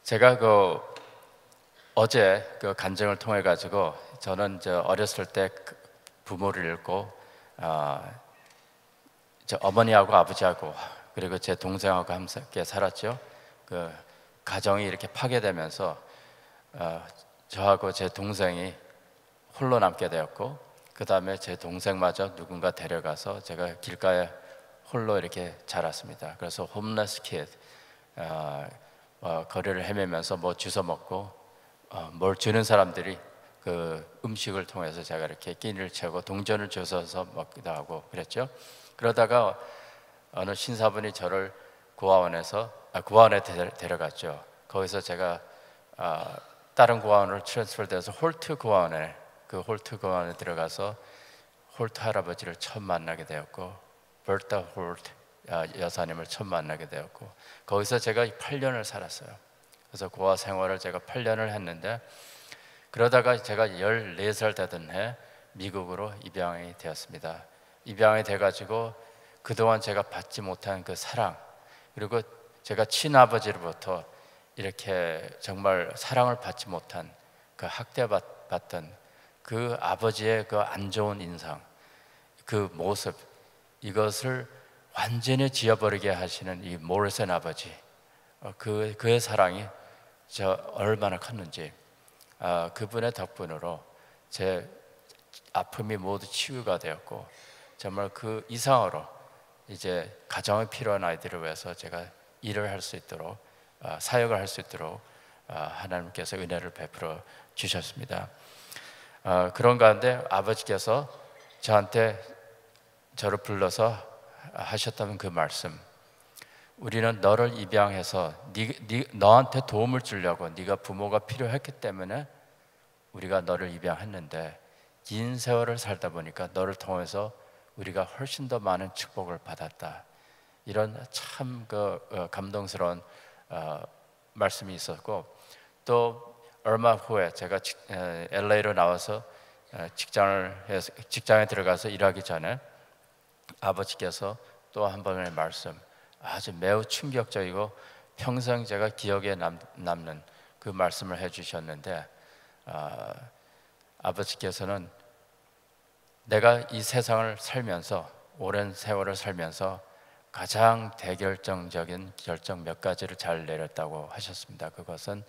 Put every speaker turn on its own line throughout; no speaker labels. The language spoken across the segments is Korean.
제가 어제 간증을 통해 가지고 저는 어렸을 때 부모를 잃고 어머니하고 아버지하고 그리고 제 동생하고 함께 살았죠. 그 가정이 이렇게 파괴되면서 저하고 제 동생이 홀로 남게 되었고, 그 다음에 제 동생마저 누군가 데려가서 제가 길가에 홀로 이렇게 자랐습니다. 그래서 홈레스 키드, 거리를 헤매면서 뭐 주워 먹고 뭘 주는 사람들이 그 음식을 통해서 제가 이렇게 끼니를 채우고 동전을 주워서 먹기도 하고 그랬죠. 그러다가 어느 신사분이 저를 고아원에 데려갔죠. 거기서 제가 다른 고아원으로 트랜스퍼돼서 홀트 고아원에 들어가서 홀트 할아버지를 처음 만나게 되었고, 버타 홀트 여사님을 처음 만나게 되었고, 거기서 제가 8년을 살았어요. 그래서 고아 생활을 제가 8년을 했는데, 그러다가 제가 14살 되던 해 미국으로 입양이 되었습니다. 입양이 돼가지고 그동안 제가 받지 못한 그 사랑, 그리고 제가 친아버지로부터 이렇게 정말 사랑을 받지 못한 그 학대받던 그 아버지의 그 안 좋은 인상, 그 모습, 이것을 완전히 지워버리게 하시는 이 모리슨 아버지, 그의 사랑이 얼마나 컸는지, 그분의 덕분으로 제 아픔이 모두 치유가 되었고, 정말 그 이상으로 이제 가정에 필요한 아이들을 위해서 제가 일을 할 수 있도록, 사역을 할 수 있도록 하나님께서 은혜를 베풀어 주셨습니다. 그런 가운데 아버지께서 저를 불러서 하셨던 그 말씀, 우리는 너를 입양해서 너한테 도움을 주려고, 네가 부모가 필요했기 때문에 우리가 너를 입양했는데, 긴 세월을 살다 보니까 너를 통해서 우리가 훨씬 더 많은 축복을 받았다. 이런 참 감동스러운 말씀이 있었고, 또 얼마 후에 제가 LA로 나와서 직장에 들어가서 일하기 전에 아버지께서 또 한 번의 말씀, 아주 매우 충격적이고 평생 제가 기억에 남는 그 말씀을 해주셨는데, 아버지께서는 내가 이 세상을 살면서, 오랜 세월을 살면서 가장 대결정적인 결정 몇 가지를 잘 내렸다고 하셨습니다. 그것은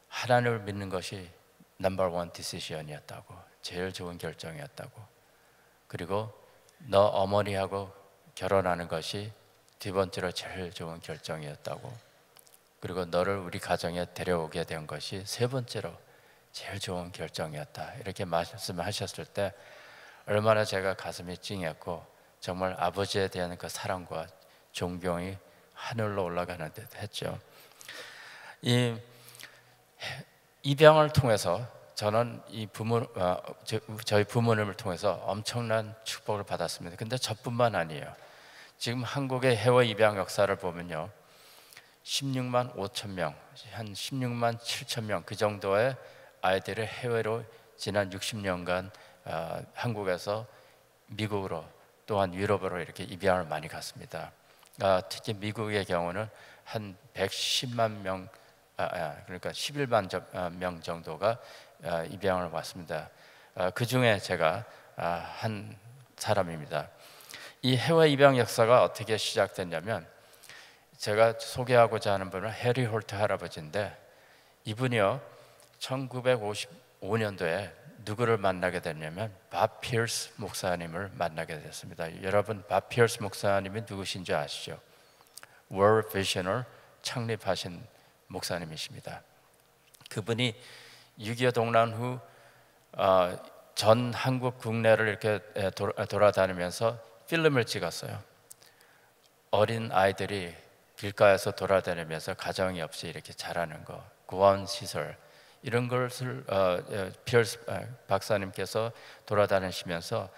하나님을 믿는 것이 넘버 원 디시전이었다고, 제일 좋은 결정이었다고, 그리고 너 어머니하고 결혼하는 것이 두 번째로 제일 좋은 결정이었다고, 그리고 너를 우리 가정에 데려오게 된 것이 세 번째로 제일 좋은 결정이었다. 이렇게 말씀하셨을 때 얼마나 제가 가슴이 찡했고, 정말 아버지에 대한 그 사랑과 존경이 하늘로 올라가는 듯 했죠. 이 입양을 통해서 저는 저희 부모님을 통해서 엄청난 축복을 받았습니다. 근데 저뿐만 아니에요. 지금 한국의 해외 입양 역사를 보면요, 16만 5천 명, 한 16만 7천 명 그 정도의 아이들을 해외로 지난 60년간 한국에서 미국으로, 또한 유럽으로 이렇게 입양을 많이 갔습니다. 특히 미국의 경우는 한 110만 명, 그러니까 11만 명 정도가 입양을 왔습니다. 그 중에 제가 한 사람입니다. 이 해외 입양 역사가 어떻게 시작됐냐면, 제가 소개하고자 하는 분은 해리 홀트 할아버지인데, 이분이요 1955년도에 누구를 만나게 됐냐면 밥 피어스 목사님을 만나게 됐습니다. 여러분, 밥 피어스 목사님이 누구신지 아시죠? 월드 비전을 창립하신 목사님이십니다. 그분이 6.25 동란 후 전 한국 국내를 이렇게 돌아다니면서 필름을 찍었어요. 어린 아이들이 길가에서 돌아다니면서 가정이 없이 이렇게 자라는 거, 고아원 시설, 이런 것을 피어스 박사님께서 돌아다니시면서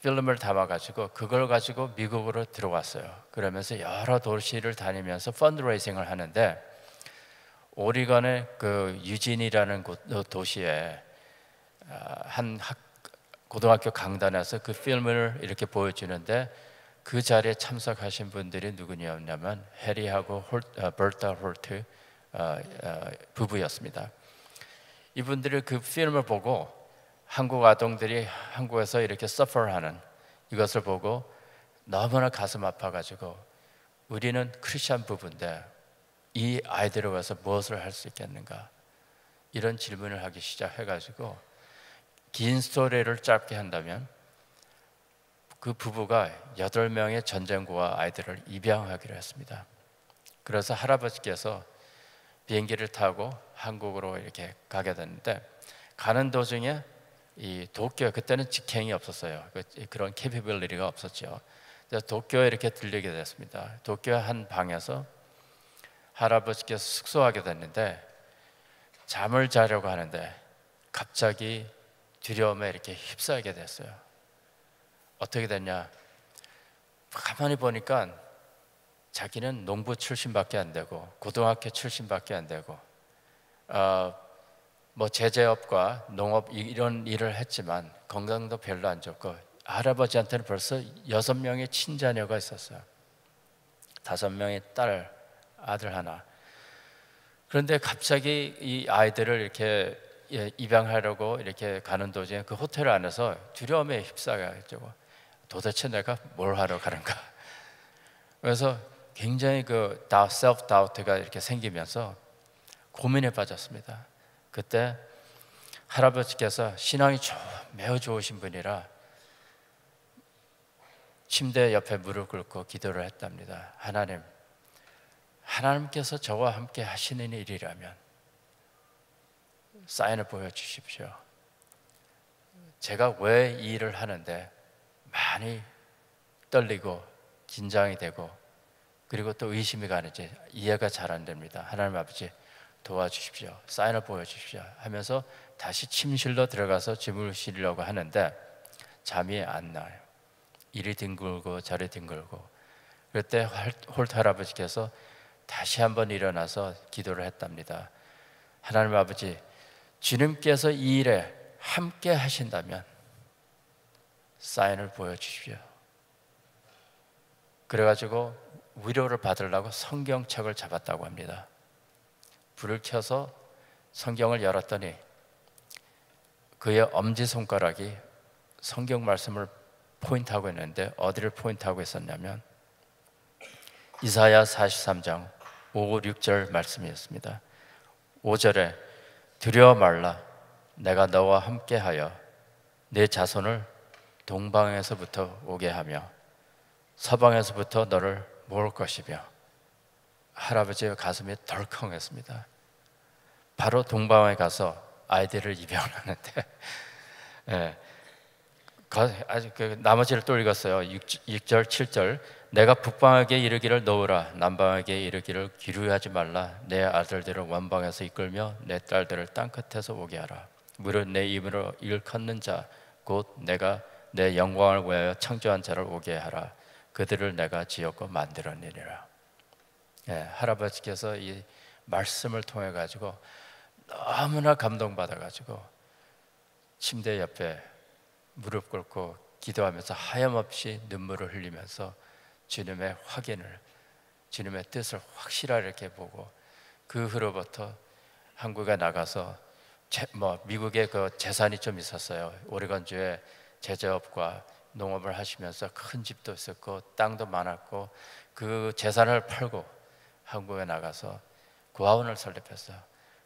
필름을 담아가지고 그걸 가지고 미국으로 들어왔어요. 그러면서 여러 도시를 다니면서 펀드레이징을 하는데, 오리건의 그 유진이라는 도시에 한 고등학교 강단에서 그 필름을 이렇게 보여주는데, 그 자리에 참석하신 분들이 누구냐면 해리하고 버타 홀트 부부였습니다. 이분들이 그 필름을 보고 한국 아동들이 한국에서 이렇게 서퍼하는 이것을 보고 너무나 가슴 아파가지고 우리는 크리스찬 부부인데 이 아이들을 위해서 무엇을 할 수 있겠는가, 이런 질문을 하기 시작해가지고 긴 스토리를 짧게 한다면 그 부부가 8명의 전쟁고와 아이들을 입양하기로 했습니다. 그래서 할아버지께서 비행기를 타고 한국으로 이렇게 가게 됐는데, 가는 도중에 이 도쿄, 그때는 직행이 없었어요. 그런 캐피빌리티가 없었죠. 도쿄에 이렇게 들리게 됐습니다. 도쿄 한 방에서 할아버지께서 숙소하게 됐는데 잠을 자려고 하는데 갑자기 두려움에 이렇게 휩싸이게 됐어요. 어떻게 됐냐? 가만히 보니까 자기는 농부 출신밖에 안 되고 고등학교 출신밖에 안 되고 뭐 제재업과 농업 이런 일을 했지만 건강도 별로 안 좋고, 할아버지한테는 벌써 6명의 친자녀가 있었어요. 5명의 딸, 아들 하나. 그런데 갑자기 이 아이들을 이렇게 입양하려고 이렇게 가는 도중에 그 호텔 안에서 두려움에 휩싸여가지고 도대체 내가 뭘 하러 가는가. 그래서 굉장히 그 셀프 다우트가 이렇게 생기면서 고민에 빠졌습니다. 그때 할아버지께서 신앙이 매우 좋으신 분이라 침대 옆에 무릎 꿇고 기도를 했답니다. 하나님께서 저와 함께 하시는 일이라면 사인을 보여주십시오. 제가 왜 이 일을 하는데 많이 떨리고 긴장이 되고 그리고 또 의심이 가는지 이해가 잘 안 됩니다. 하나님 아버지 도와주십시오. 사인을 보여주십시오 하면서 다시 침실로 들어가서 주무시려고 하는데 잠이 안 나요. 이리 뒹굴고 저리 뒹굴고. 그때 홀트 할아버지께서 다시 한번 일어나서 기도를 했답니다. 하나님 아버지, 주님께서 이 일에 함께 하신다면 사인을 보여주십시오. 그래가지고 위로를 받으려고 성경책을 잡았다고 합니다. 불을 켜서 성경을 열었더니 그의 엄지손가락이 성경 말씀을 포인트하고 있는데 어디를 포인트하고 있었냐면 이사야 43장 5, 6절 말씀이었습니다. 5절에 두려워 말라, 내가 너와 함께하여 내 자손을 동방에서부터 오게 하며 서방에서부터 너를 모을 것이며. 할아버지의 가슴이 덜컹했습니다. 바로 동방에 가서 아이들을 입양하는데 아직 나머지를 또 읽었어요. 6절 7절 내가 북방에게 이르기를 놓으라, 남방에게 이르기를 기루하지 말라. 내 아들들을 원방에서 이끌며 내 딸들을 땅끝에서 오게 하라. 무릇 내 입으로 일컫는 자 곧 내가 내 영광을 위하여 창조한 자를 오게 하라. 그들을 내가 지었고 만들었느니라. 할아버지께서 이 말씀을 통해 가지고 너무나 감동받아 가지고 침대 옆에 무릎 꿇고 기도하면서 하염없이 눈물을 흘리면서 주님의 확인을, 주님의 뜻을 확실하게 이렇게 보고, 그 후로부터 한국에 나가서 미국에 그 재산이 좀 있었어요. 오레곤주에 제조업과 농업을 하시면서 큰 집도 있었고 땅도 많았고 그 재산을 팔고 한국에 나가서 고아원을 설립했어요.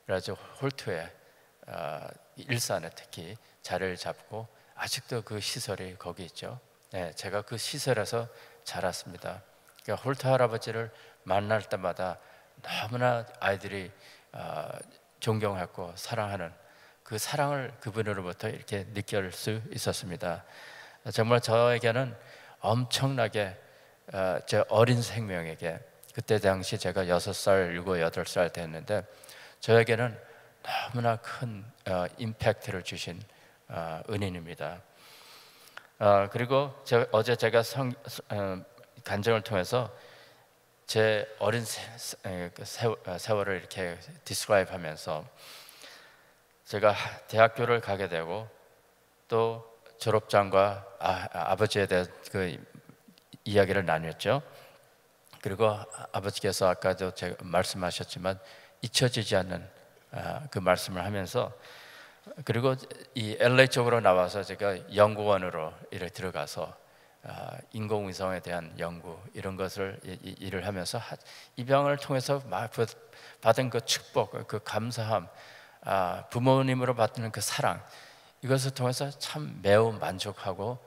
그래서 홀트에 일산에 특히 자리를 잡고 아직도 그 시설이 거기 있죠. 제가 그 시설에서 자랐습니다. 그러니까 홀트 할아버지를 만날 때마다 너무나 아이들이 존경하고 사랑하는 그 사랑을 그분으로부터 이렇게 느낄 수 있었습니다. 정말 저에게는 엄청나게 제 어린 생명에게, 그때 당시 제가 6살, 7, 8살 됐는데 저에게는 너무나 큰 임팩트를 주신 은인입니다. 그리고 어제 제가 간증을 통해서 제 어린 세월을 이렇게 디스크라이브 하면서 제가 대학교를 가게 되고 또 졸업장과 아버지에 대한 그 이야기를 나눴죠. 그리고 아버지께서 아까도 제가 말씀하셨지만 잊혀지지 않는 그 말씀을 하면서, 그리고 이 LA 쪽으로 나와서 제가 연구원으로 이렇게 들어가서 인공위성에 대한 연구 이런 것을 일을 하면서 이 병을 통해서 받은 그 축복, 그 감사함, 부모님으로 받는 그 사랑, 이것을 통해서 참 매우 만족하고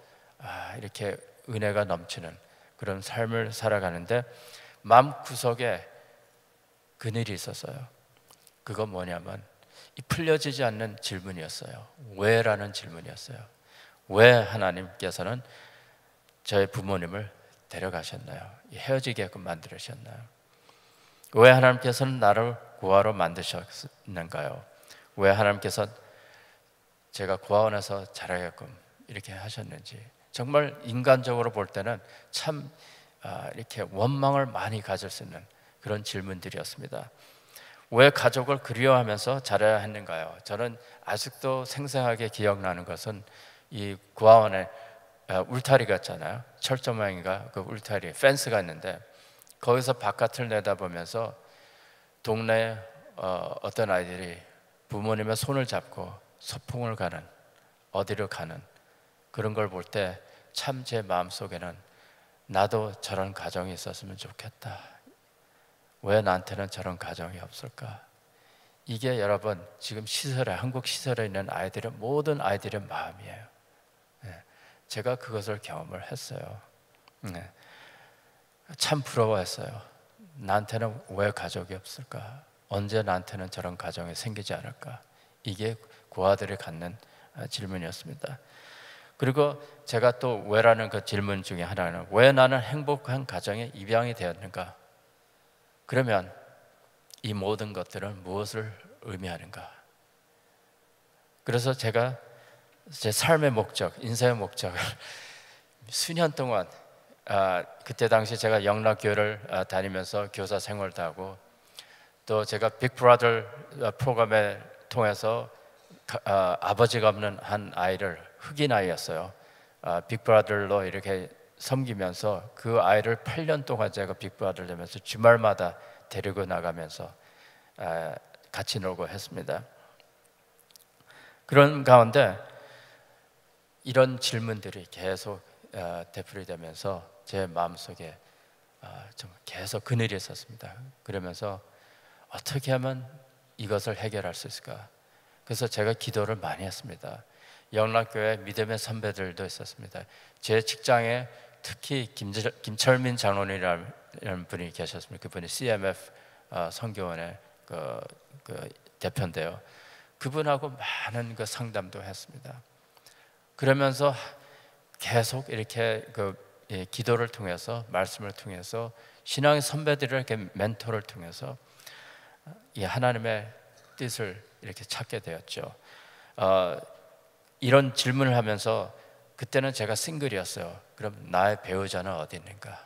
이렇게 은혜가 넘치는 그런 삶을 살아가는데, 마음구석에 그늘이 있었어요. 그건 뭐냐면 이 풀려지지 않는 질문이었어요. 왜라는 질문이었어요. 왜 하나님께서는 저의 부모님을 데려가셨나요? 헤어지게끔 만들으셨나요? 왜 하나님께서는 나를 고아로 만드셨는가요? 왜 하나님께서 제가 고아원에서 자라게끔 이렇게 하셨는지, 정말 인간적으로 볼 때는 참 이렇게 원망을 많이 가질 수 있는 그런 질문들이었습니다. 왜 가족을 그리워하면서 자라야 했는가요? 저는 아직도 생생하게 기억나는 것은 이 고아원에 울타리가 있잖아요. 철조 모양인가 그 울타리 펜스가 있는데, 거기서 바깥을 내다보면서 동네에 어떤 아이들이 부모님의 손을 잡고 소풍을 가는, 어디로 가는 그런 걸 볼 때 참 제 마음속에는 나도 저런 가정이 있었으면 좋겠다. 왜 나한테는 저런 가정이 없을까? 이게 여러분 지금 시설에, 한국 시설에 있는 아이들의 모든 아이들의 마음이에요. 제가 그것을 경험을 했어요. 참 부러워했어요. 나한테는 왜 가족이 없을까? 언제 나한테는 저런 가정이 생기지 않을까? 이게 고아들이 갖는 질문이었습니다. 그리고 제가 또 왜라는 그 질문 중에 하나는, 왜 나는 행복한 가정에 입양이 되었는가? 그러면 이 모든 것들은 무엇을 의미하는가? 그래서 제가 제 삶의 목적, 인생의 목적을 수년 동안, 그때 당시 제가 영락교회를 다니면서 교사 생활도 하고, 또 제가 빅브라더 프로그램을 통해서 아버지가 없는 한 아이를, 흑인 아이였어요. 빅브라더로 이렇게 섬기면서 그 아이를 8년 동안 제가 빅브라더를 되면서 주말마다 데리고 나가면서 같이 놀고 했습니다. 그런 가운데 이런 질문들이 계속 되풀이되면서 제 마음속에 좀 계속 그늘이 있었습니다. 그러면서 어떻게 하면 이것을 해결할 수 있을까? 그래서 제가 기도를 많이 했습니다. 영락교회 믿음의 선배들도 있었습니다. 제 직장에 특히 김철민 장로님이라는 분이 계셨습니다. 그분이 CMF 선교원의 그 대표인데요. 그분하고 많은 그 상담도 했습니다. 그러면서 계속 이렇게 기도를 통해서, 말씀을 통해서, 신앙의 선배들을 이렇게 멘토를 통해서 이 하나님의 뜻을 이렇게 찾게 되었죠. 이런 질문을 하면서, 그때는 제가 싱글이었어요. 그럼 나의 배우자는 어디 있는가?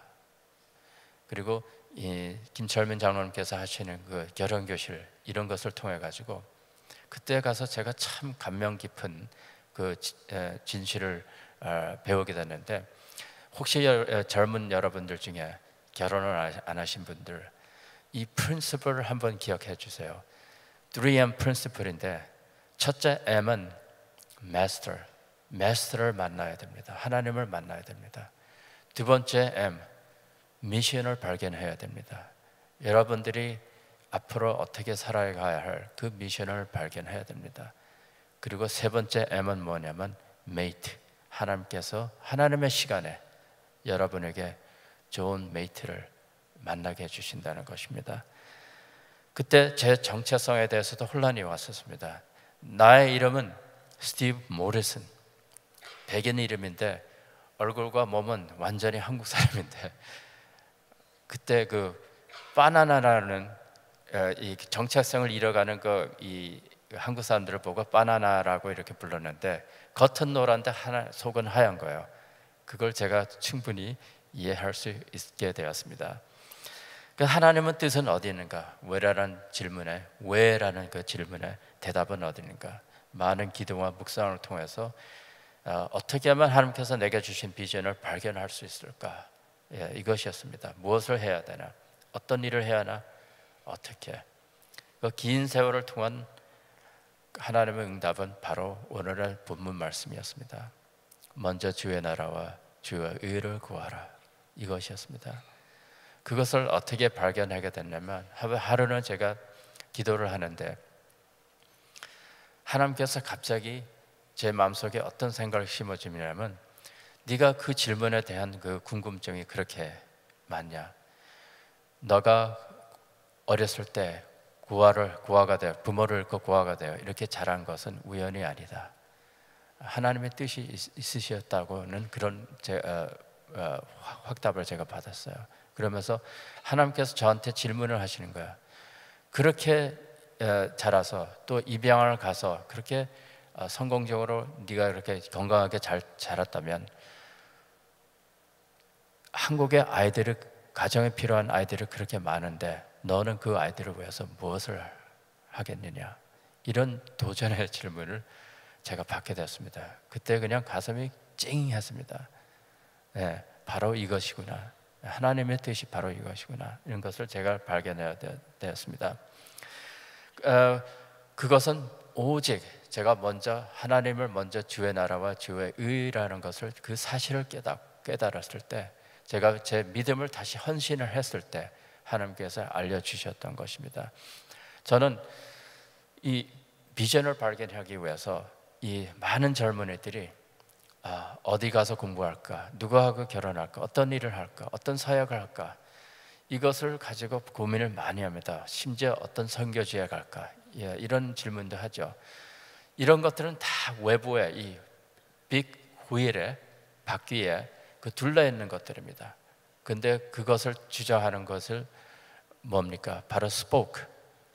그리고 이 김철민 장로님께서 하시는 그 결혼교실, 이런 것을 통해 가지고 그때 가서 제가 참 감명 깊은 그 진실을 배우게 됐는데, 혹시 젊은 여러분들 중에 결혼을 안 하신 분들, 이 프린시플을 한번 기억해 주세요. 3M 프린시플인데, 첫째 M은 마스터를 만나야 됩니다. 하나님을 만나야 됩니다. 두 번째 M, 미션을 발견해야 됩니다. 여러분들이 앞으로 어떻게 살아가야 할 그 미션을 발견해야 됩니다. 그리고 세 번째 M은 뭐냐면 메이트, 하나님께서 하나님의 시간에 여러분에게 좋은 메이트를 만나게 해주신다는 것입니다. 그때 제 정체성에 대해서도 혼란이 왔었습니다. 나의 이름은 스티브 모리슨, 백인 이름인데 얼굴과 몸은 완전히 한국 사람인데, 그때 그 바나나라는 이 정체성을 잃어가는 이 한국 사람들을 보고 바나나라고 이렇게 불렀는데, 겉은 노란데 속은 하얀 거예요. 그걸 제가 충분히 이해할 수 있게 되었습니다. 하나님은 뜻은 어디 있는가? 왜라는 질문에, 왜라는 그 질문에 대답은 어디 있는가? 많은 기도와 묵상을 통해서 어떻게 하면 하나님께서 내게 주신 비전을 발견할 수 있을까? 예, 이것이었습니다. 무엇을 해야 되나, 어떤 일을 해야 하나, 어떻게. 그 긴 세월을 통한 하나님의 응답은 바로 오늘의 본문 말씀이었습니다. 먼저 주의 나라와 주의 의를 구하라, 이것이었습니다. 그것을 어떻게 발견하게 됐냐면, 하루는 제가 기도를 하는데 하나님께서 갑자기 제 마음속에 어떤 생각을 심어주냐면, 네가 그 질문에 대한 그 궁금증이 그렇게 많냐, 너가 어렸을 때 고아가 되어, 부모를 잃고 고아가 되어 이렇게 자란 것은 우연이 아니다. 하나님의 뜻이 있으셨다고는 그런 확답을 제가 받았어요. 그러면서 하나님께서 저한테 질문을 하시는 거야. 그렇게 자라서 또 입양을 가서 그렇게 성공적으로 네가 그렇게 건강하게 잘 자랐다면, 한국의 아이들을, 가정에 필요한 아이들이 그렇게 많은데 너는 그 아이들을 위해서 무엇을 하겠느냐, 이런 도전의 질문을 제가 받게 되었습니다. 그때 그냥 가슴이 찡했습니다. 네, 바로 이것이구나, 하나님의 뜻이 바로 이것이구나, 이런 것을 제가 발견해야 되었습니다. 그것은 오직 제가 먼저 하나님을 먼저 주의 나라와 주의 의라는 것을, 그 사실을 깨달았을 때, 제가 제 믿음을 다시 헌신을 했을 때 하나님께서 알려주셨던 것입니다. 저는 이 비전을 발견하기 위해서 이 많은 젊은이들이 어디 가서 공부할까, 누구하고 결혼할까, 어떤 일을 할까, 어떤 사역을 할까, 이것을 가지고 고민을 많이 합니다. 심지어 어떤 선교지에 갈까, 이런 질문도 하죠. 이런 것들은 다 외부의 이 빅 휠에, 바퀴에 그 둘러 있는 것들입니다. 근데 그것을 주장하는 것을 뭡니까? 바로 스포크,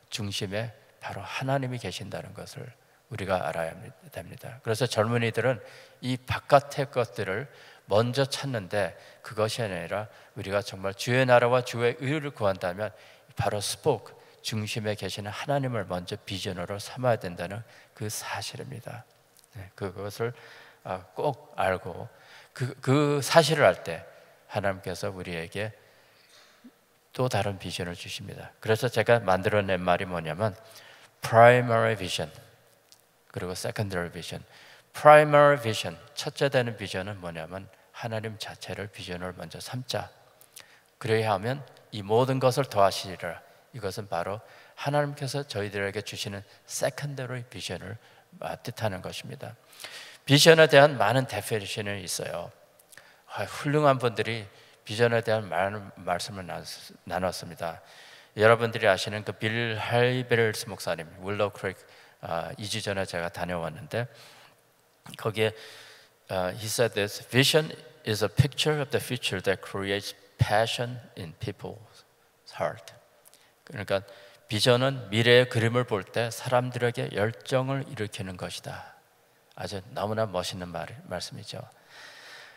중심에 바로 하나님이 계신다는 것을 우리가 알아야 됩니다. 그래서 젊은이들은 이 바깥의 것들을 먼저 찾는데, 그것이 아니라 우리가 정말 주의 나라와 주의 의를 구한다면 바로 스포크, 중심에 계시는 하나님을 먼저 비전으로 삼아야 된다는 그 사실입니다. 그것을 꼭 알고 그 사실을 알 때 하나님께서 우리에게 또 다른 비전을 주십니다. 그래서 제가 만들어낸 말이 뭐냐면 primary vision 그리고 secondary vision. primary vision, 첫째 되는 비전은 뭐냐면 하나님 자체를 비전을 먼저 삼자. 그래야 하면 이 모든 것을 더하시리라. 이것은 바로 하나님께서 저희들에게 주시는 secondary vision을 뜻하는 것입니다. 비전에 대한 많은 데피니션이 있어요. 훌륭한 분들이 비전에 대한 많은 말씀을 나눴습니다. 여러분들이 아시는 그 빌 할베르스 목사님, 윌로우 크릭 2주 전에 제가 다녀왔는데, 거기에 he said this: vision is a picture of the future that creates passion in people's heart. 그러니까 비전은 미래의 그림을 볼 때 사람들에게 열정을 일으키는 것이다. 아주 너무나 멋있는 말씀이죠.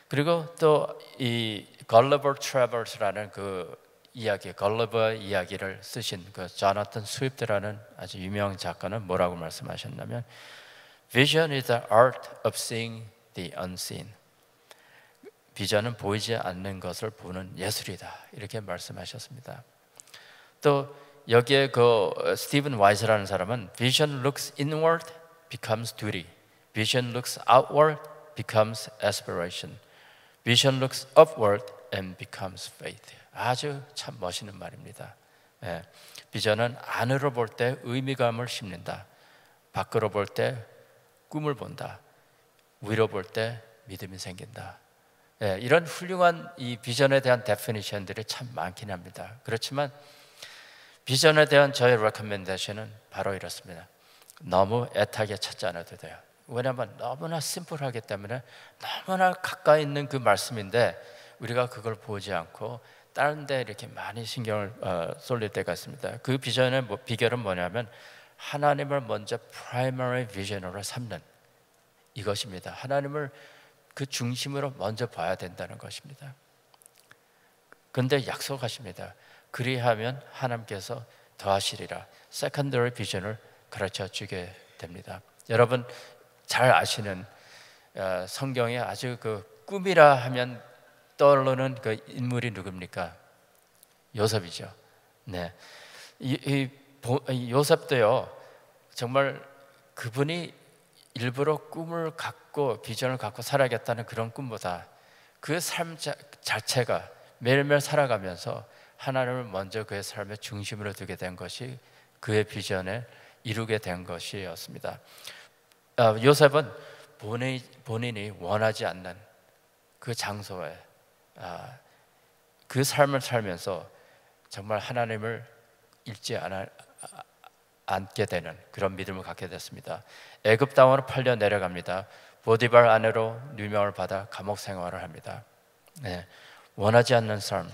그리고 또 이 걸리버 트래버스라는 그 이야기, 걸리버의 이야기를 쓰신 그 조나탄 스위프트라는 아주 유명한 작가는 뭐라고 말씀하셨냐면 Vision is the art of seeing the unseen. 비전은 보이지 않는 것을 보는 예술이다, 이렇게 말씀하셨습니다. 또 여기에 그 스티븐 와이즈라는 사람은 Vision looks inward becomes duty. Vision looks outward becomes aspiration. Vision looks upward and becomes faith. 아주 참 멋있는 말입니다. 비전은 안으로 볼 때 의미감을 심는다. 밖으로 볼 때 꿈을 본다. 위로 볼 때 믿음이 생긴다. 이런 훌륭한 이 비전에 대한 데피니션들이 참 많긴 합니다. 그렇지만 비전에 대한 저의 레코멘데이션은 바로 이렇습니다. 너무 애타게 찾지 않아도 돼요. 왜냐하면 너무나 심플하기 때문에, 너무나 가까이 있는 그 말씀인데 우리가 그걸 보지 않고 다른 데 이렇게 많이 신경을 쏠릴 때가 있습니다. 그 비전의 비결은 뭐냐면 하나님을 먼저 프라이머리 비전으로 삼는 이것입니다. 하나님을 그 중심으로 먼저 봐야 된다는 것입니다. 그런데 약속하십니다. 그리하면 하나님께서 더하시리라. 세컨더리 비전을 가르쳐 주게 됩니다. 여러분 잘 아시는 성경에 아주 그 꿈이라 하면 떠오르는 그 인물이 누굽니까? 요셉이죠. 네, 이 요셉도요, 정말 그분이 일부러 꿈을 갖고 비전을 갖고 살아야겠다는 그런 꿈보다 그 삶 자체가 매일매일 살아가면서 하나님을 먼저 그의 삶의 중심으로 두게 된 것이 그의 비전에 이루게 된 것이었습니다. 요셉은 본인이 원하지 않는 그 장소에 그 삶을 살면서 정말 하나님을 잃지 않게 되는 그런 믿음을 갖게 됐습니다. 애굽 땅으로 팔려 내려갑니다. 보디발 아내로 유명을 받아 감옥 생활을 합니다. 네, 원하지 않는 삶,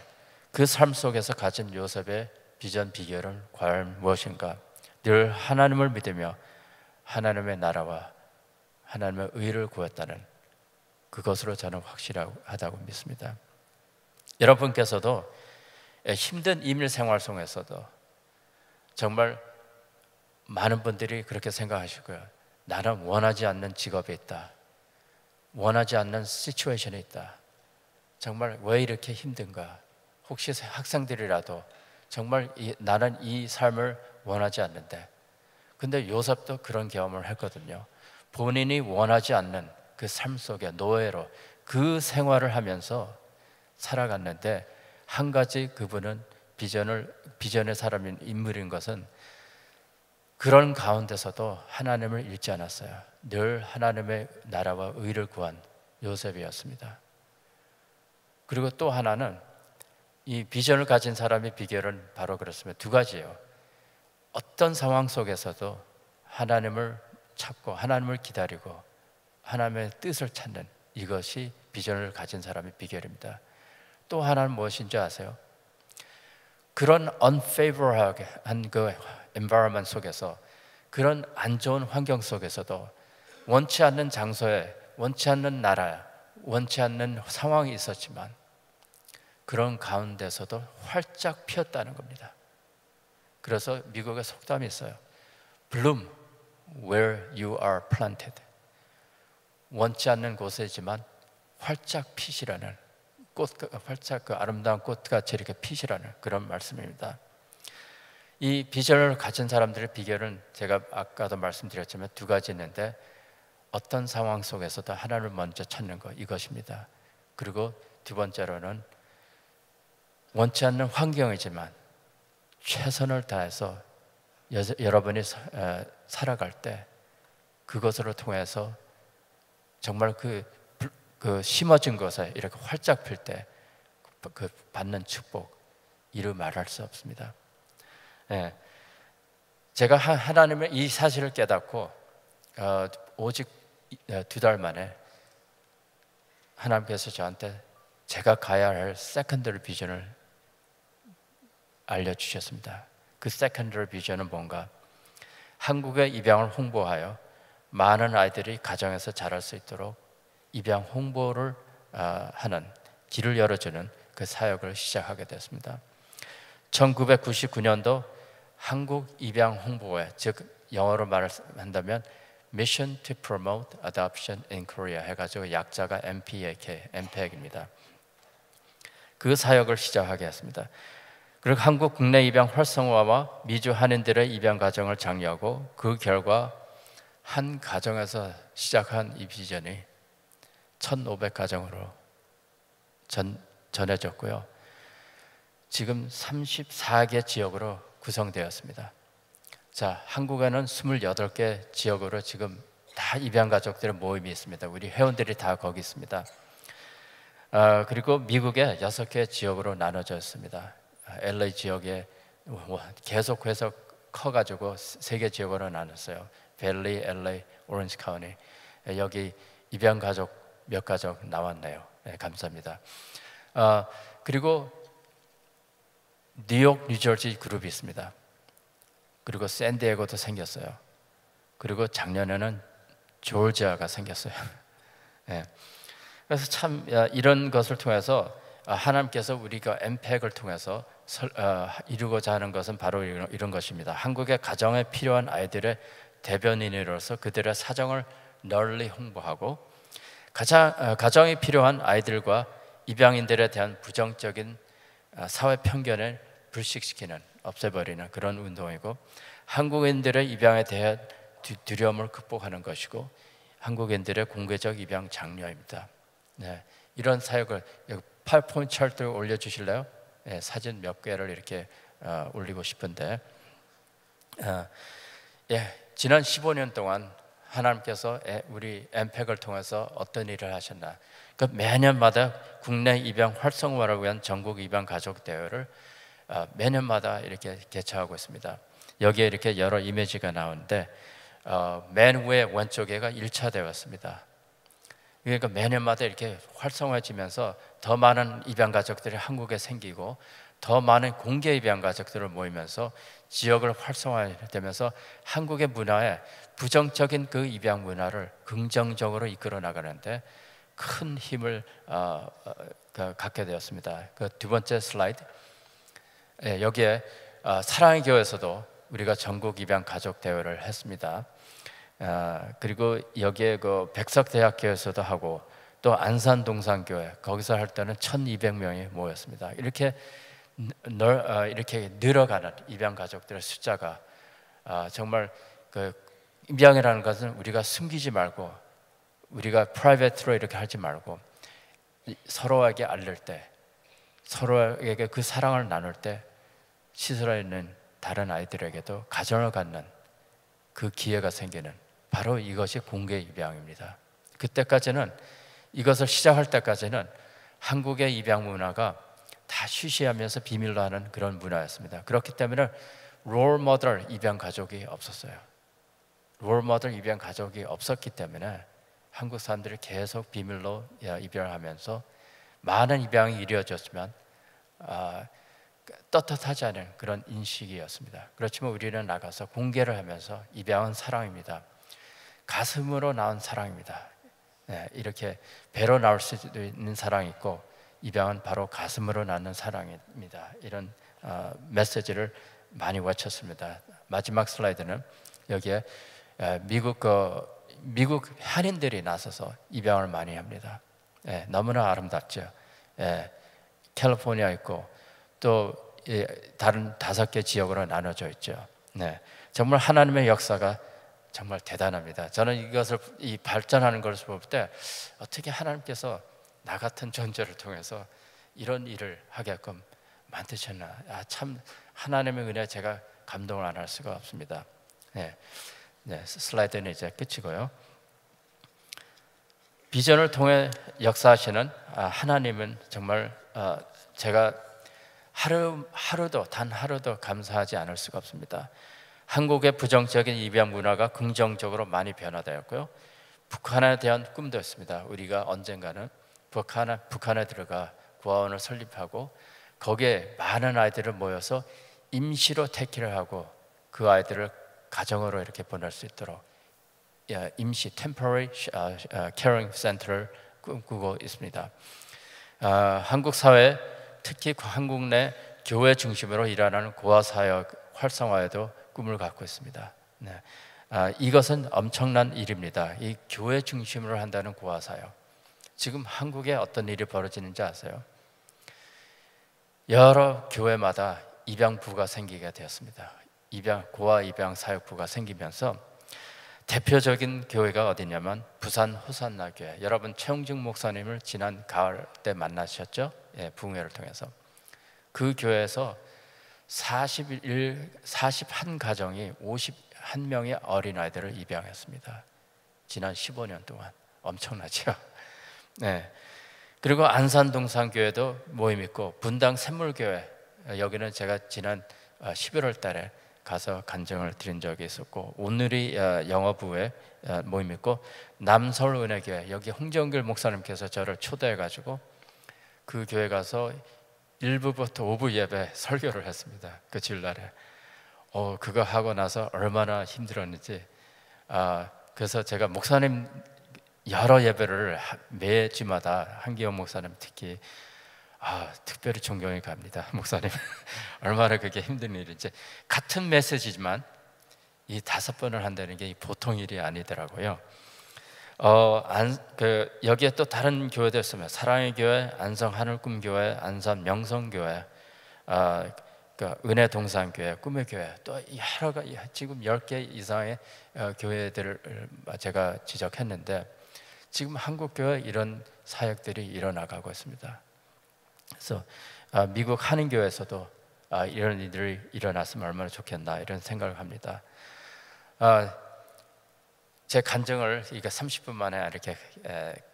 그 삶 속에서 가진 요셉의 비전 비결은 과연 무엇인가? 늘 하나님을 믿으며 하나님의 나라와 하나님의 의를 구했다는 그것으로 저는 확실하다고 믿습니다. 여러분께서도 힘든 이민 생활 속에서도 정말 많은 분들이 그렇게 생각하실 거예요. 나는 원하지 않는 직업에 있다, 원하지 않는 시츄에이션에 있다. 정말 왜 이렇게 힘든가? 혹시 학생들이라도 정말 나는 이 삶을 원하지 않는데, 근데 요셉도 그런 경험을 했거든요. 본인이 원하지 않는 그 삶 속에 노예로 그 생활을 하면서 살아갔는데, 한 가지 그분은 비전의 사람인 인물인 것은 그런 가운데서도 하나님을 잃지 않았어요. 늘 하나님의 나라와 의를 구한 요셉이었습니다. 그리고 또 하나는 이 비전을 가진 사람의 비결은 바로 그렇습니다. 두 가지예요. 어떤 상황 속에서도 하나님을 찾고 하나님을 기다리고 하나님의 뜻을 찾는, 이것이 비전을 가진 사람의 비결입니다. 또 하나는 무엇인지 아세요? 그런 unfavorable한 그 environment 속에서, 그런 안 좋은 환경 속에서도 원치 않는 장소에, 원치 않는 나라, 원치 않는 상황이 있었지만 그런 가운데서도 활짝 피었다는 겁니다. 그래서 미국의 속담이 있어요. Bloom where you are planted. 원치 않는 곳이지만 활짝 피시라는, 활짝 그 아름다운 꽃같이 이렇게 피시라는 그런 말씀입니다. 이 비전을 가진 사람들의 비결은 제가 아까도 말씀드렸지만 두 가지 있는데, 어떤 상황 속에서도 하나님을 먼저 찾는 것, 이것입니다. 그리고 두 번째로는 원치 않는 환경이지만 최선을 다해서 여러분이 살아갈 때 그것으로 통해서 정말 그 심어진 것에 이렇게 활짝 필 때 그 받는 축복, 이루 말할 수 없습니다. 예, 제가 하나님의 이 사실을 깨닫고 오직 2달 만에 하나님께서 저한테 제가 가야 할 세컨더리 비전을 알려주셨습니다. 그 세컨더리 비전은 뭔가? 한국의 입양을 홍보하여 많은 아이들이 가정에서 자랄 수 있도록 입양 홍보를 하는, 길을 열어주는 그 사역을 시작하게 됐습니다. 1999년도 한국 입양 홍보회, 즉 영어로 말한다면 Mission to Promote Adoption in Korea 해가지고 약자가 MPAK입니다. 그 사역을 시작하게 했습니다. 그리고 한국 국내 입양 활성화와 미주 한인들의 입양 가정을 장려하고, 그 결과 한 가정에서 시작한 이 비전이 1,500가정으로 전해졌고요. 지금 34개 지역으로 구성되었습니다. 자, 한국에는 28개 지역으로 지금 다 입양 가족들의 모임이 있습니다. 우리 회원들이 다 거기 있습니다. 그리고 미국에 6개 지역으로 나눠져 있습니다. LA 지역에 계속해서 커가지고 3개 지역으로 나눴어요. 밸리, LA, 오렌지 카운티. 여기 입양 가족 몇 가족 나왔네요. 네, 감사합니다. 그리고 뉴욕, 뉴저지 그룹이 있습니다. 그리고 샌디에고도 생겼어요. 그리고 작년에는 조지아가 생겼어요. 네. 그래서 참 이런 것을 통해서 하나님께서 우리가 엠팩을 통해서 이루고자 하는 것은 바로 이런 것입니다. 한국의 가정에 필요한 아이들의 대변인으로서 그들의 사정을 널리 홍보하고, 가정이 필요한 아이들과 이방인들에 대한 부정적인 사회 편견을 불식시키는, 없애버리는 그런 운동이고, 한국인들의 입양에 대한 두려움을 극복하는 것이고, 한국인들의 공개적 입양 장려입니다. 네, 이런 사역을 파워포인트 차트 올려주실래요? 네, 사진 몇 개를 이렇게 올리고 싶은데, 지난 15년 동안 하나님께서 우리 엠팩을 통해서 어떤 일을 하셨나? 그러니까 매년마다 국내 입양 활성화를 위한 전국 입양 가족 대회를 매년마다 이렇게 개최하고 있습니다. 여기에 이렇게 여러 이미지가 나오는데, 맨 위에 왼쪽에가 1차 대회였습니다. 그러니까 매년마다 이렇게 활성화해지면서 더 많은 입양 가족들이 한국에 생기고, 더 많은 공개 입양 가족들을 모이면서 지역을 활성화되면서 한국의 문화에 부정적인 그 입양 문화를 긍정적으로 이끌어 나가는데 큰 힘을 갖게 되었습니다. 그 두 번째 슬라이드. 여기에 사랑의 교회에서도 우리가 전국 입양 가족 대회를 했습니다. 그리고 여기에 그 백석대학교에서도 하고, 또 안산동산교회 거기서 할 때는 1,200명이 모였습니다. 이렇게 늘어가는 입양 가족들의 숫자가 정말 그 입양이라는 것은 우리가 숨기지 말고, 우리가 프라이빗으로 이렇게 하지 말고 서로에게 알릴 때, 서로에게 그 사랑을 나눌 때 시설에 있는 다른 아이들에게도 가정을 갖는 그 기회가 생기는, 바로 이것이 공개 입양입니다. 그때까지는, 이것을 시작할 때까지는 한국의 입양 문화가 다 쉬쉬하면서 비밀로 하는 그런 문화였습니다. 그렇기 때문에 롤모델 입양 가족이 없었어요. 롤모델 입양 가족이 없었기 때문에 한국 사람들이 계속 비밀로 입양하면서 많은 입양이 이루어졌지만 떳떳하지 않은 그런 인식이었습니다. 그렇지만 우리는 나가서 공개를 하면서 입양은 사랑입니다. 가슴으로 낳은 사랑입니다. 이렇게 배로 나올 수도 있는 사랑이 있고, 입양은 바로 가슴으로 낳는 사랑입니다. 이런 메시지를 많이 외쳤습니다. 마지막 슬라이드는 여기에 미국 한인들이 나서서 입양을 많이 합니다. 너무나 아름답죠. 캘리포니아 있고 또 다른 5개 지역으로 나눠져 있죠. 정말 하나님의 역사가 정말 대단합니다. 저는 이것을 발전하는 것을 볼 때 어떻게 하나님께서 나 같은 존재를 통해서 이런 일을 하게끔 만드셨나. 참 하나님의 은혜, 제가 감동을 안 할 수가 없습니다. 슬라이드는 이제 끝이고요. 비전을 통해 역사하시는 하나님은 정말 제가 하루도, 단 하루도 감사하지 않을 수가 없습니다. 한국의 부정적인 입양 문화가 긍정적으로 많이 변화되었고요. 북한에 대한 꿈도 있습니다. 우리가 언젠가는 북한에 들어가 구화원을 설립하고 거기에 많은 아이들을 모여서 임시로 태키를 하고 그 아이들을 가정으로 이렇게 보낼 수 있도록 임시 temporary caring center를 꿈꾸고 있습니다. 한국 사회, 특히 한국 내 교회 중심으로 일하는 고아 사역 활성화에도 꿈을 갖고 있습니다. 이것은 엄청난 일입니다. 이 교회 중심으로 한다는 고아 사역. 지금 한국에 어떤 일이 벌어지는지 아세요? 여러 교회마다 입양부가 생기게 되었습니다. 고아 입양 사역부가 생기면서 대표적인 교회가 어디냐면 부산 호산나 교회. 여러분 최용증 목사님을 지난 가을 때 만나셨죠? 부흥회를 통해서. 그 교회에서 41가정이 51명의 어린아이들을 입양했습니다. 지난 15년 동안. 엄청나죠? 그리고 안산동산교회도 모임 있고, 분당 샘물교회, 여기는 제가 지난 11월 달에 가서 간증을 드린 적이 있었고, 오늘이 영어부에 모임 있고, 남서울은혜교회, 여기 홍정길 목사님께서 저를 초대해가지고 그 교회 가서 1부부터 5부 예배 설교를 했습니다. 그 주일날에. 그거 하고 나서 얼마나 힘들었는지. 그래서 제가 목사님 여러 예배를 매주마다 한기영 목사님 특히 특별히 존경이 갑니다. 목사님 얼마나 그게 힘든 일인지. 같은 메시지지만 이 5번을 한다는 게 보통 일이 아니더라고요. 여기에 또 다른 교회도 있으면 사랑의 교회, 안성 하늘꿈 교회, 안산 명성교회, 은혜 동산교회, 꿈의 교회, 또 여러 가지 지금 10개 이상의 교회들을 제가 지적했는데 지금 한국 교회 이런 사역들이 일어나가고 있습니다. 그래서 미국 한인교회에서도 이런 일들이 일어났으면 얼마나 좋겠나 이런 생각을 합니다. 제 간증을 이게 30분 만에 이렇게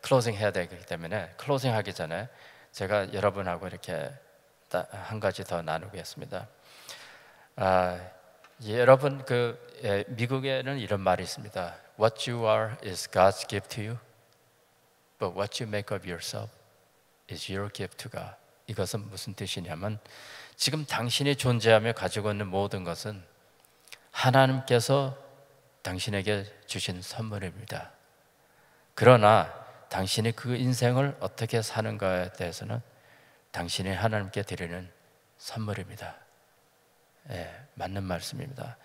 클로징 해야 되기 때문에 클로징 하기 전에 제가 여러분하고 이렇게 한 가지 더 나누겠습니다. 여러분 미국에는 이런 말이 있습니다. What you are is God's gift to you, but what you make of yourself is your gift to God. 이것은 무슨 뜻이냐면 지금 당신이 존재하며 가지고 있는 모든 것은 하나님께서 당신에게 주신 선물입니다. 그러나 당신이 그 인생을 어떻게 사는가에 대해서는 당신이 하나님께 드리는 선물입니다. 맞는 말씀입니다.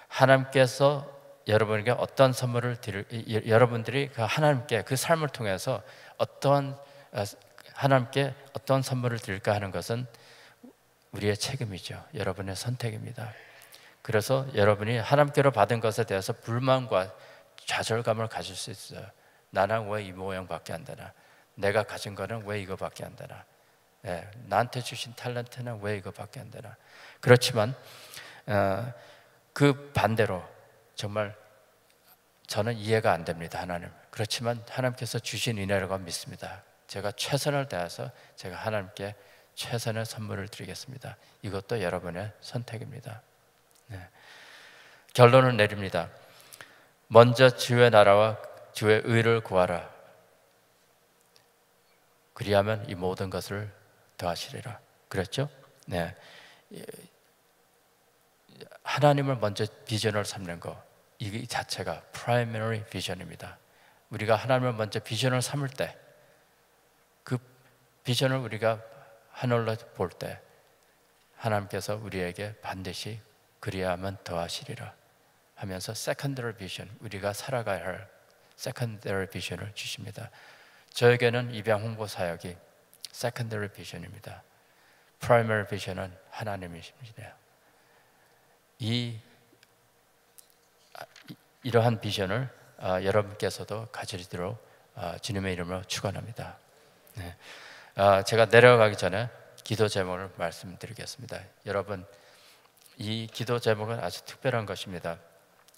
하나님께서 여러분에게 어떤 선물을 여러분들이 하나님께 그 삶을 통해서 하나님께 어떤 선물을 드릴까 하는 것은 우리의 책임이죠. 여러분의 선택입니다. 그래서 여러분이 하나님께로 받은 것에 대해서 불만과 좌절감을 가질 수 있어요. 나는 왜 이 모양밖에 안 되나? 내가 가진 거는 왜 이거밖에 안 되나? 나한테 주신 탤런트는 왜 이거밖에 안 되나? 그렇지만 그 반대로 정말 저는 이해가 안 됩니다. 하나님. 그렇지만 하나님께서 주신 은혜라고 믿습니다. 제가 최선을 다해서 제가 하나님께 최선의 선물을 드리겠습니다. 이것도 여러분의 선택입니다. 결론을 내립니다. 먼저 주의 나라와 주의 의를 구하라. 그리하면 이 모든 것을 더하시리라. 그랬죠? 네. 하나님을 먼저 비전을 삼는 거, 이 자체가 프라이머리 비전입니다. 우리가 하나님을 먼저 비전을 삼을 때, 그 비전을 우리가 하늘로 볼 때 하나님께서 우리에게 반드시 그리하면 더하시리라 하면서 세컨더리 비전, 우리가 살아가야 할 세컨더리 비전을 주십니다. 저에게는 입양 홍보 사역이 세컨더리 비전입니다. 프라이머리 비전은 하나님이십니다. 이러한 비전을 여러분께서도 가지도록 주님의 이름으로 축원합니다. 네. 제가 내려가기 전에 기도 제목을 말씀드리겠습니다. 여러분, 이 기도 제목은 아주 특별한 것입니다.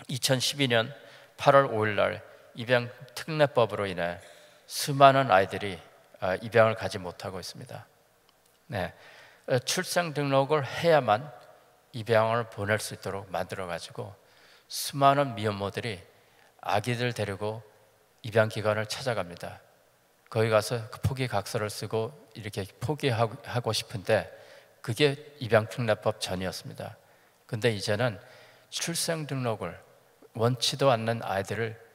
2012년 8월 5일 날 입양 특례법으로 인해 수많은 아이들이 입양을 가지 못하고 있습니다. 네. 출생 등록을 해야만 입양을 보낼 수 있도록 만들어 가지고 수많은 미혼모들이 아기들 데리고 입양 기관을 찾아갑니다. 거기 가서 포기각서를 쓰고 이렇게 포기하고 싶은데 그게 입양특례법 전이었습니다. 근데 이제는 출생 등록을 원치도 않는 아이들을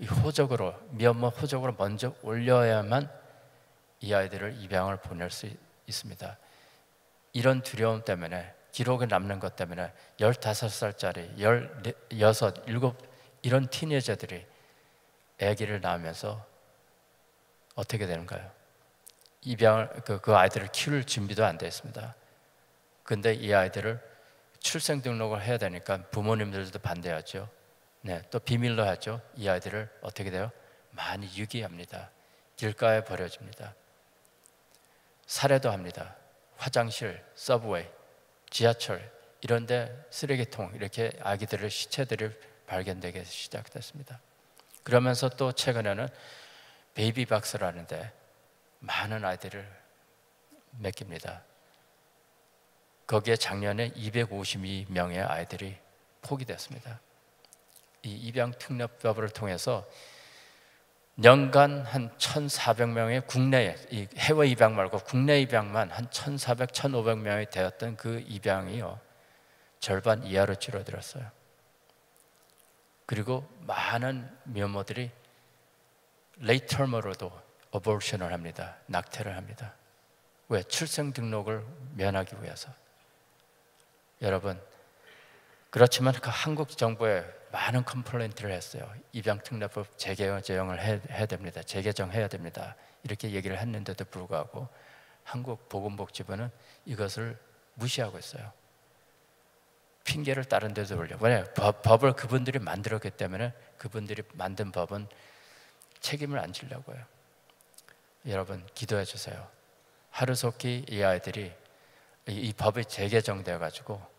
미혼모 호적으로 먼저 올려야만 이 아이들을 입양을 보낼 수 있습니다. 이런 두려움 때문에, 기록에 남는 것 때문에 15살짜리, 16, 17 이런 티네이저들이 아기를 낳으면서 어떻게 되는가요? 그 아이들을 키울 준비도 안 되어 있습니다. 근데 이 아이들을 출생 등록을 해야 되니까 부모님들도 반대하죠. 네, 또 비밀로 하죠. 이 아이들을 어떻게 돼요? 많이 유기합니다. 길가에 버려집니다. 살해도 합니다. 화장실, 서브웨이, 지하철 이런 데 쓰레기통 이렇게 아기들의 시체들이 발견되기 시작됐습니다. 그러면서 또 최근에는 베이비박스라는 데 많은 아이들을 맡깁니다. 거기에 작년에 252명의 아이들이 포기됐습니다. 이 입양특례법을 통해서 연간 한 1,400명의 국내에, 이 해외 입양 말고 국내 입양만 한 1,400, 1,500명이 되었던 그 입양이요 절반 이하로 줄어들었어요. 그리고 많은 미혼모들이 레이터머로도 어보션을 합니다. 낙태를 합니다. 왜? 출생 등록을 면하기 위해서. 여러분, 그렇지만 그 한국 정부에 많은 컴플레인트를 했어요. 입양특례법 재개정을 해야 됩니다. 재개정해야 됩니다. 이렇게 얘기를 했는데도 불구하고 한국 보건복지부는 이것을 무시하고 있어요. 핑계를 다른 데도 올려. 왜냐? 법을 그분들이 만들었기 때문에 그분들이 만든 법은 책임을 안 지려고 해요. 여러분 기도해 주세요. 하루속히 이 아이들이 이 법이 재개정되어 가지고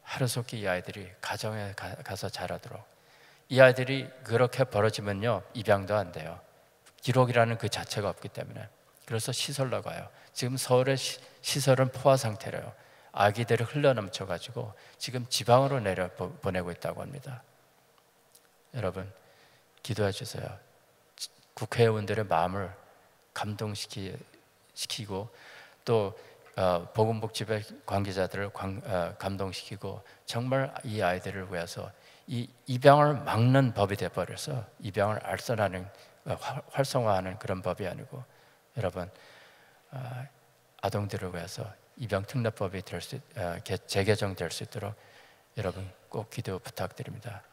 하루속히 이 아이들이 가정에 가서 자라도록. 이 아이들이 그렇게 벌어지면요 입양도 안 돼요. 기록이라는 그 자체가 없기 때문에. 그래서 시설로 가요. 지금 서울의 시설은 포화 상태래요. 아기들이 흘러넘쳐 가지고 지금 지방으로 내려 보내고 있다고 합니다. 여러분 기도해 주세요. 국회의원들의 마음을 감동시키고 또 보건복지부 관계자들을 감동시키고 정말 이 아이들을 위해서 이 입양을 막는 법이 돼버려서 입양을 알선하는 활성화하는 그런 법이 아니고 여러분 아동들을 위해서 입양특례법이 재개정될 수 있도록 여러분 꼭 기도 부탁드립니다.